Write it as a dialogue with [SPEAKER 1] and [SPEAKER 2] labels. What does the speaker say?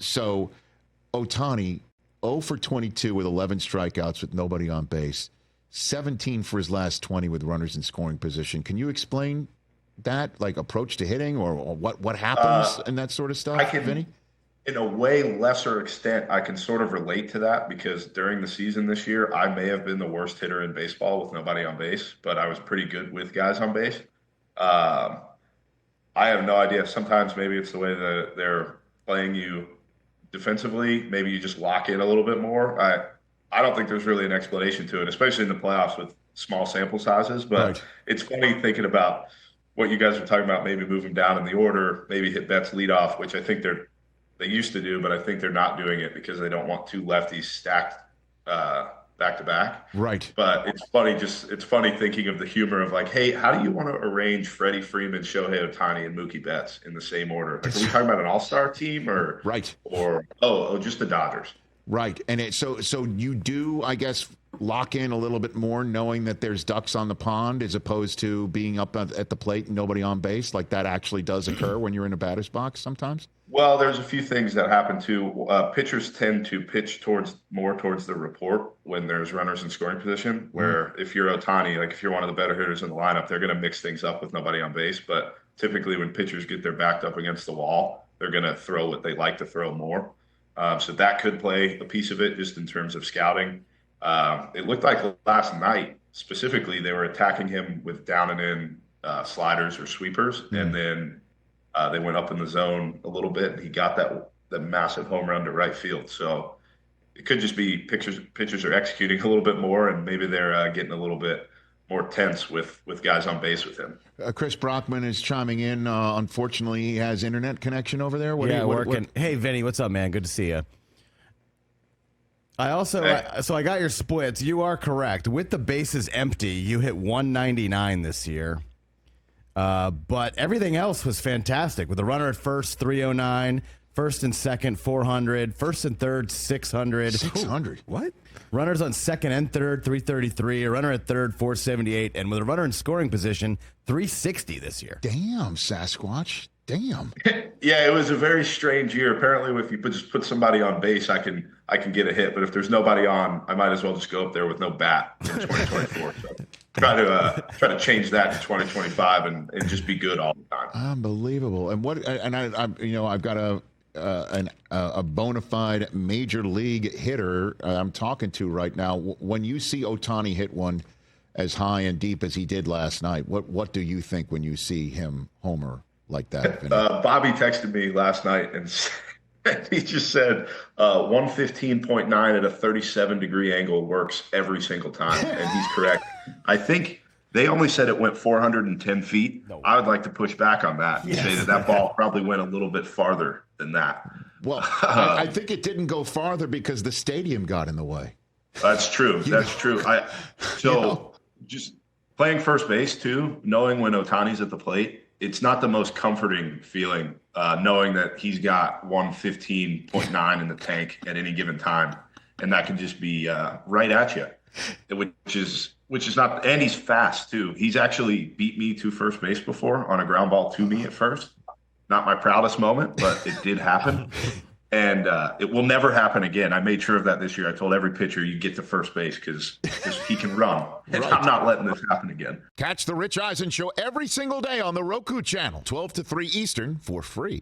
[SPEAKER 1] So Ohtani, 0 for 22 with 11 strikeouts with nobody on base, 17 for his last 20 with runners in scoring position. Can you explain that, like approach to hitting or what happens and that sort of stuff, Vinny?
[SPEAKER 2] In a way lesser extent, I can sort of relate to that because during the season this year, I may have been the worst hitter in baseball with nobody on base, but I was pretty good with guys on base. I have no idea. Sometimes maybe it's the way that they're playing you defensively. Maybe you just lock in a little bit more. I don't think there's really an explanation to it, especially in the playoffs with small sample sizes. But It's funny thinking about what you guys are talking about, maybe moving down in the order, maybe hit Betts leadoff, which I think they used to do, but I think they're not doing it because they don't want two lefties stacked back to back.
[SPEAKER 1] Right.
[SPEAKER 2] But it's funny thinking of the humor of like, hey, how do you want to arrange Freddie Freeman, Shohei Ohtani, and Mookie Betts in the same order? Like, are we talking about an all-star team or just the Dodgers?
[SPEAKER 1] Right. And so you do, I guess, lock in a little bit more knowing that there's ducks on the pond as opposed to being up at the plate and nobody on base. Like that actually does occur when you're in a batter's box sometimes?
[SPEAKER 2] Well, there's a few things that happen too. Pitchers tend to pitch more towards the report when there's runners in scoring position, where if you're Ohtani, like if you're one of the better hitters in the lineup, they're going to mix things up with nobody on base. But typically when pitchers get their backed up against the wall, they're going to throw what they like to throw more. So that could play a piece of it just in terms of scouting. It looked like last night, specifically, they were attacking him with down and in sliders or sweepers. And then they went up in the zone a little bit, and he got that massive home run to right field. So it could just be pitchers are executing a little bit more, and maybe they're getting a little bit more tense with guys on base with him.
[SPEAKER 1] Chris Brockman is chiming in. Unfortunately, he has internet connection over there.
[SPEAKER 3] Working. Hey, Vinny, what's up, man? Good to see you. I got your splits. You are correct. With the bases empty, you hit 199 this year. But everything else was fantastic. With a runner at first, 309. First and second, 400. First and third, 600.
[SPEAKER 1] 600?
[SPEAKER 3] What? Runners on second and third, 333. A runner at third, 478. And with a runner in scoring position, 360 this year.
[SPEAKER 1] Damn, Sasquatch. Damn.
[SPEAKER 2] Yeah, it was a very strange year. Apparently, if you just put somebody on base, I can get a hit. But if there's nobody on, I might as well just go up there with no bat in 2024. So try to change that to 2025 and just be good all the time.
[SPEAKER 1] Unbelievable. And I've got a bona fide major league hitter I'm talking to right now. When you see Ohtani hit one as high and deep as he did last night, what do you think when you see him homer like that?
[SPEAKER 2] Bobby texted me last night and he just said 115.9 at a 37-degree angle works every single time, and he's correct. I think they only said it went 410 feet. No. I would like to push back on that and say that ball probably went a little bit farther than that.
[SPEAKER 1] Well, I think it didn't go farther because the stadium got in the way.
[SPEAKER 2] That's true. That's true. Just playing first base too, knowing when Ohtani's at the plate, it's not the most comforting feeling knowing that he's got 115.9 in the tank at any given time, and that can just be right at you, which is not. And he's fast too. He's actually beat me to first base before on a ground ball to me at first. Not my proudest moment, but it did happen. And it will never happen again. I made sure of that this year. I told every pitcher, you get to first base because he can run. And I'm not letting this happen again.
[SPEAKER 1] Catch the Rich Eisen Show every single day on the Roku Channel, 12 to 3 Eastern, for free.